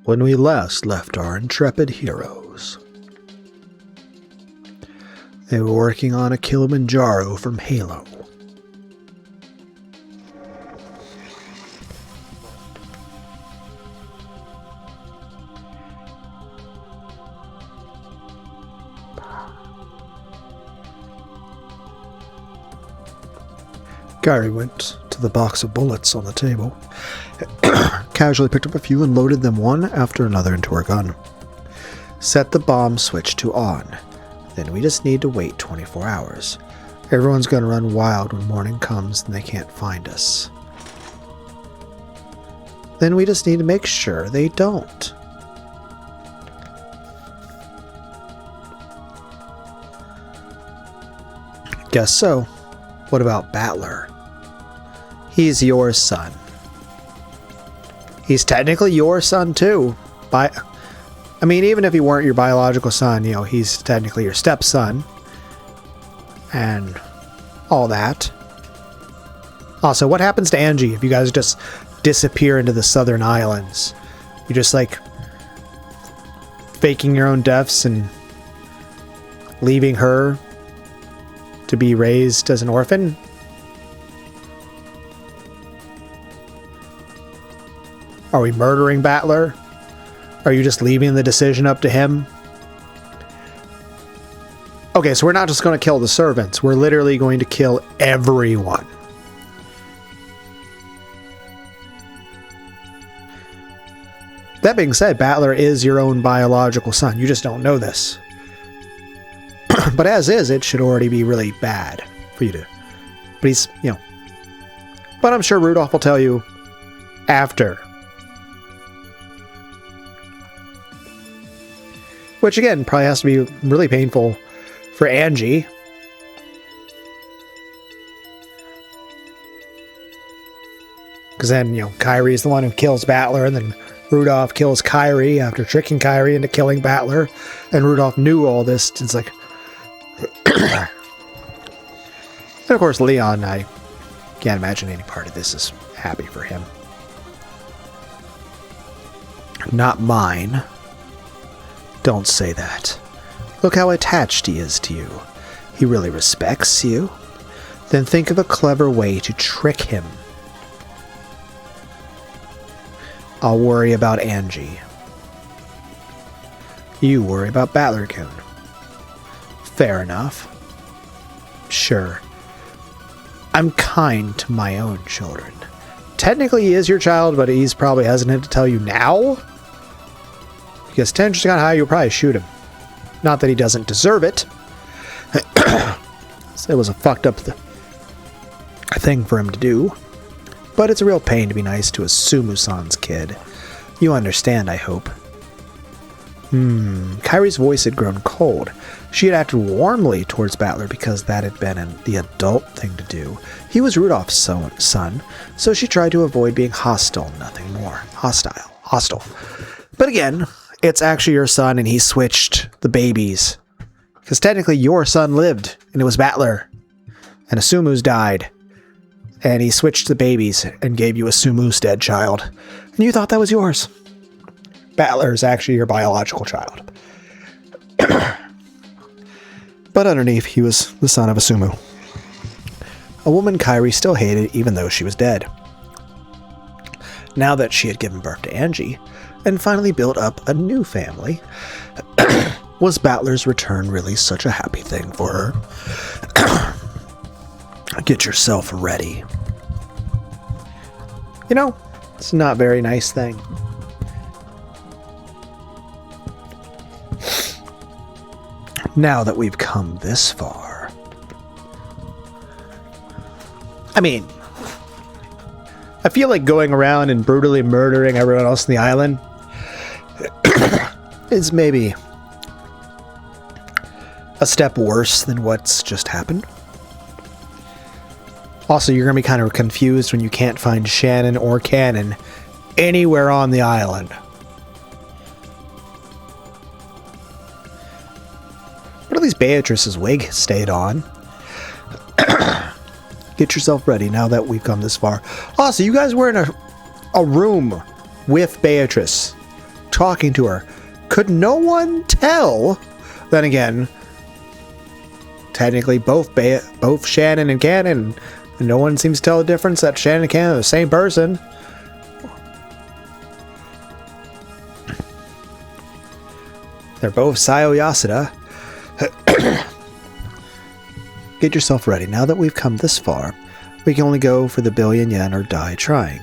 when we last left our intrepid heroes. They were working on a Kilimanjaro from Halo. Gary went to the box of bullets on the table, casually picked up a few and loaded them one after another into her gun. Set the bomb switch to on. Then we just need to wait 24 hours. Everyone's going to run wild when morning comes and they can't find us. Then we just need to make sure they don't. Guess so. What about Battler? He's your son. He's technically your son too. I mean, even if he weren't your biological son, you know, he's technically your stepson. And all that. Also, what happens to Angie if you guys just disappear into the southern islands? You just like faking your own deaths and leaving her to be raised as an orphan? Are we murdering Battler? Are you just leaving the decision up to him? Okay, so we're not just going to kill the servants. We're literally going to kill everyone. That being said, Battler is your own biological son. You just don't know this. But as is, it should already be really bad for you to... But he's, you know... But I'm sure Rudolph will tell you after. Which, again, probably has to be really painful for Angie. Because then, you know, Kyrie's the one who kills Battler, and then Rudolph kills Kyrie after tricking Kyrie into killing Battler. And Rudolph knew all this. It's like... And of course, Leon, I can't imagine any part of this is happy for him. Not mine. Don't say that. Look how attached he is to you. He really respects you. Then think of a clever way to trick him. I'll worry about Angie. You worry about Battlercoon. Fair enough. Sure. I'm kind to my own children. Technically he is your child, but he's probably hesitant to tell you now. Because tensions got high, you'll probably shoot him. Not that he doesn't deserve it. It was a fucked up thing for him to do. But it's a real pain to be nice to a Sumu-san's kid. You understand, I hope. Kyrie's voice had grown cold. She had acted warmly towards Battler because that had been the adult thing to do. He was Rudolph's son, so she tried to avoid being hostile, nothing more. Hostile. But again, it's actually your son and he switched the babies. Because technically your son lived, and it was Battler. And Asumu's died. And he switched the babies and gave you Asumu's dead child. And you thought that was yours. Battler is actually your biological child. But underneath, he was the son of Asumu. A woman Kyrie still hated even though she was dead. Now that she had given birth to Angie, and finally built up a new family, was Battler's return really such a happy thing for her? Get yourself ready. You know, it's not a very nice thing. Now that we've come this far. I mean, I feel like going around and brutally murdering everyone else on the island is maybe a step worse than what's just happened. Also, you're going to be kind of confused when you can't find Shannon or Cannon anywhere on the island. But at least Beatrice's wig stayed on. Get yourself ready now that we've come this far. Also, you guys were in a room with Beatrice talking to her. Could no one tell? Then again, technically both Shannon and Cannon, and no one seems to tell the difference that Shannon and Cannon are the same person. They're both Sayo Yasuda. Get yourself ready. Now that we've come this far, we can only go for the billion yen or die trying.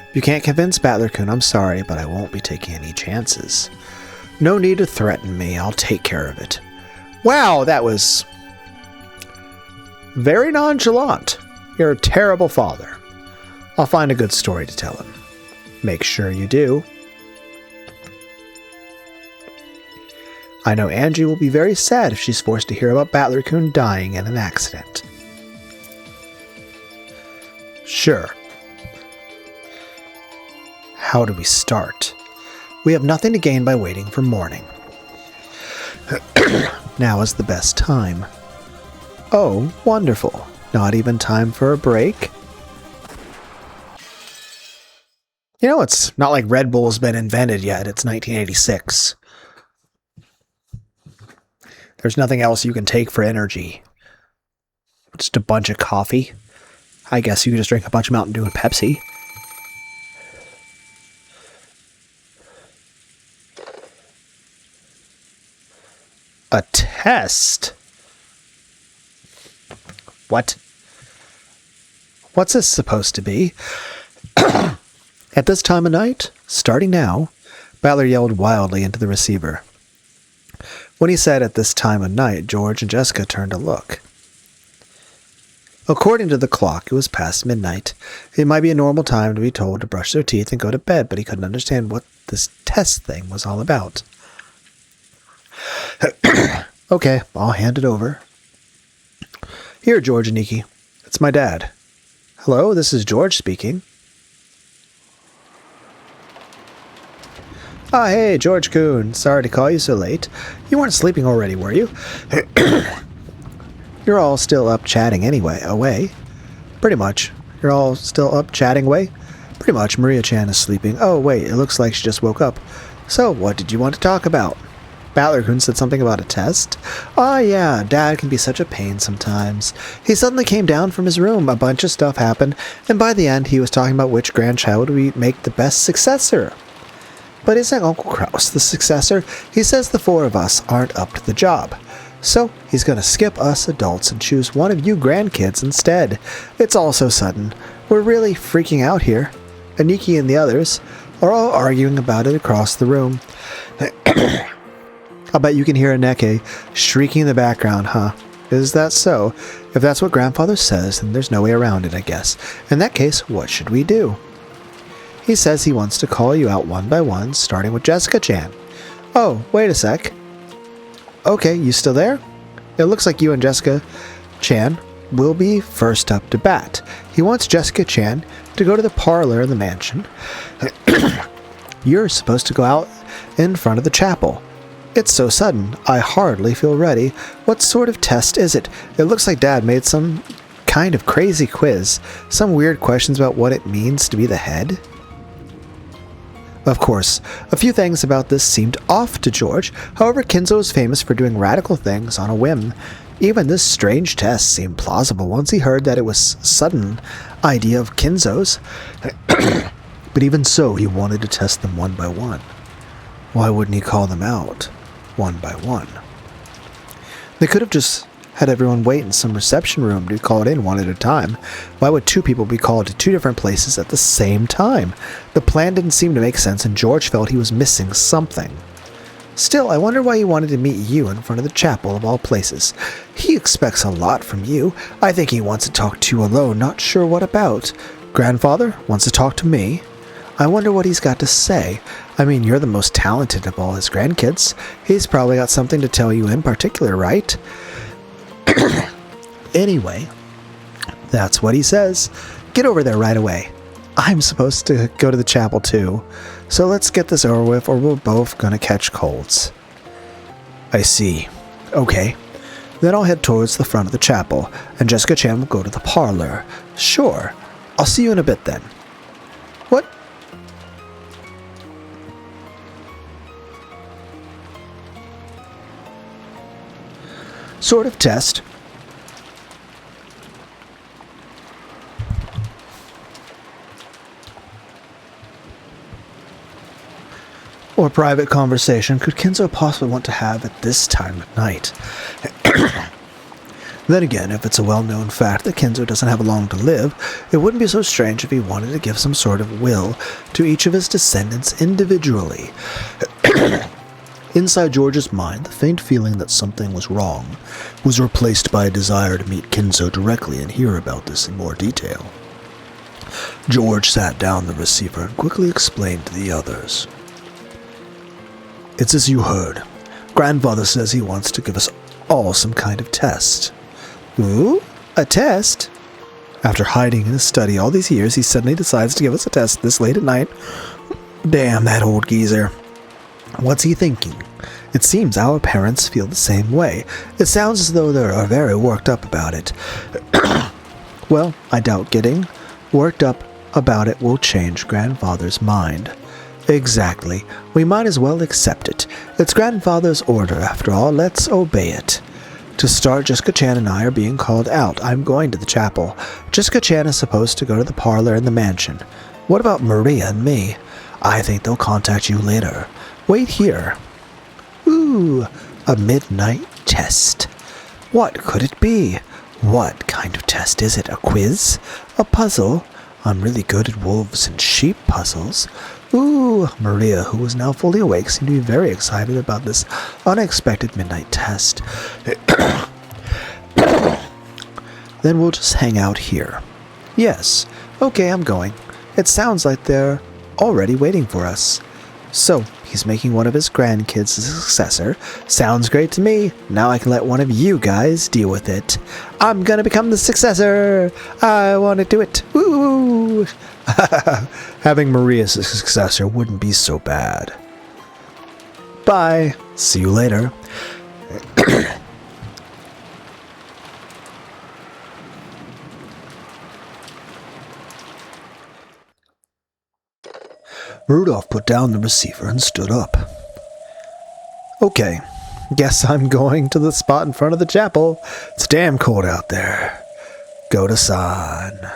If you can't convince Battler-kun, I'm sorry, but I won't be taking any chances. No need to threaten me. I'll take care of it. Wow, that was very nonchalant. You're a terrible father. I'll find a good story to tell him. Make sure you do. I know Angie will be very sad if she's forced to hear about Battler-kun dying in an accident. Sure. How do we start? We have nothing to gain by waiting for morning. Now is the best time. Oh, wonderful. Not even time for a break? You know, it's not like Red Bull's been invented yet. It's 1986. There's nothing else you can take for energy. Just a bunch of coffee. I guess you can just drink a bunch of Mountain Dew and Pepsi. A test? What? What's this supposed to be? At this time of night, starting now, Battler yelled wildly into the receiver. When he said at this time of night, George and Jessica turned to look. According to the clock, it was past midnight. It might be a normal time to be told to brush their teeth and go to bed, but he couldn't understand what this test thing was all about. Okay, I'll hand it over. Here, George and Nikki. It's my dad. Hello, this is George speaking. Ah, hey, George-kun. Sorry to call you so late. You weren't sleeping already, were you? You're all still up chatting away. Pretty much. You're all still up chatting away? Pretty much. Maria-chan is sleeping. Oh, wait, it looks like she just woke up. So, what did you want to talk about? Battler-kun said something about a test. Oh, yeah, Dad can be such a pain sometimes. He suddenly came down from his room, a bunch of stuff happened, and by the end he was talking about which grandchild would make the best successor. But isn't Uncle Kraus the successor? He says the four of us aren't up to the job. So he's going to skip us adults and choose one of you grandkids instead. It's all so sudden. We're really freaking out here. Aniki and the others are all arguing about it across the room. I'll bet you can hear Aneke shrieking in the background, huh? Is that so? If that's what Grandfather says, then there's no way around it, I guess. In that case, what should we do? He says he wants to call you out one by one, starting with Jessica-chan. Oh, wait a sec. Okay, you still there? It looks like you and Jessica-chan will be first up to bat. He wants Jessica-chan to go to the parlor in the mansion. You're supposed to go out in front of the chapel. It's so sudden, I hardly feel ready. What sort of test is it? It looks like Dad made some kind of crazy quiz. Some weird questions about what it means to be the head. Of course, a few things about this seemed off to George. However, Kinzo is famous for doing radical things on a whim. Even this strange test seemed plausible once he heard that it was a sudden idea of Kinzo's. But even so, he wanted to test them one by one. Why wouldn't he call them out one by one? They could have just had everyone wait in some reception room to be called in one at a time. Why would two people be called to two different places at the same time? The plan didn't seem to make sense, and George felt he was missing something. Still, I wonder why he wanted to meet you in front of the chapel of all places. He expects a lot from you. I think he wants to talk to you alone, not sure what about. Grandfather wants to talk to me. I wonder what he's got to say. I mean, you're the most talented of all his grandkids. He's probably got something to tell you in particular, right? Anyway, that's what he says. Get over there right away. I'm supposed to go to the chapel too. So let's get this over with or we're both gonna catch colds. I see. Okay. Then I'll head towards the front of the chapel, and Jessica-chan will go to the parlor. Sure. I'll see you in a bit then. What? sort of test. Or private conversation could Kenzo possibly want to have at this time of night? Then again, if it's a well-known fact that Kenzo doesn't have long to live, it wouldn't be so strange if he wanted to give some sort of will to each of his descendants individually. Inside George's mind, the faint feeling that something was wrong was replaced by a desire to meet Kenzo directly and hear about this in more detail. George sat down the receiver and quickly explained to the others. It's as you heard. Grandfather says he wants to give us all some kind of test. Ooh, a test? After hiding in his study all these years, he suddenly decides to give us a test this late at night. Damn that old geezer. What's he thinking? It seems our parents feel the same way. It sounds as though they are very worked up about it. Well, I doubt getting worked up about it will change Grandfather's mind. Exactly. We might as well accept it. It's Grandfather's order, after all. Let's obey it. To start, Jessica-chan and I are being called out. I'm going to the chapel. Jessica-chan is supposed to go to the parlor in the mansion. What about Maria and me? I think they'll contact you later. Wait here. Ooh, a midnight test. What could it be? What kind of test is it? A quiz? A puzzle? I'm really good at wolves and sheep puzzles. Ooh, Maria, who was now fully awake, seemed to be very excited about this unexpected midnight test. Then we'll just hang out here. Yes. Okay, I'm going. It sounds like they're already waiting for us. So, he's making one of his grandkids the successor. Sounds great to me. Now I can let one of you guys deal with it. I'm gonna become the successor. I want to do it. Woo! Having Maria as a successor wouldn't be so bad. Bye. See you later. Rudolph put down the receiver and stood up. Okay, guess I'm going to the spot in front of the chapel. It's damn cold out there. Go to San.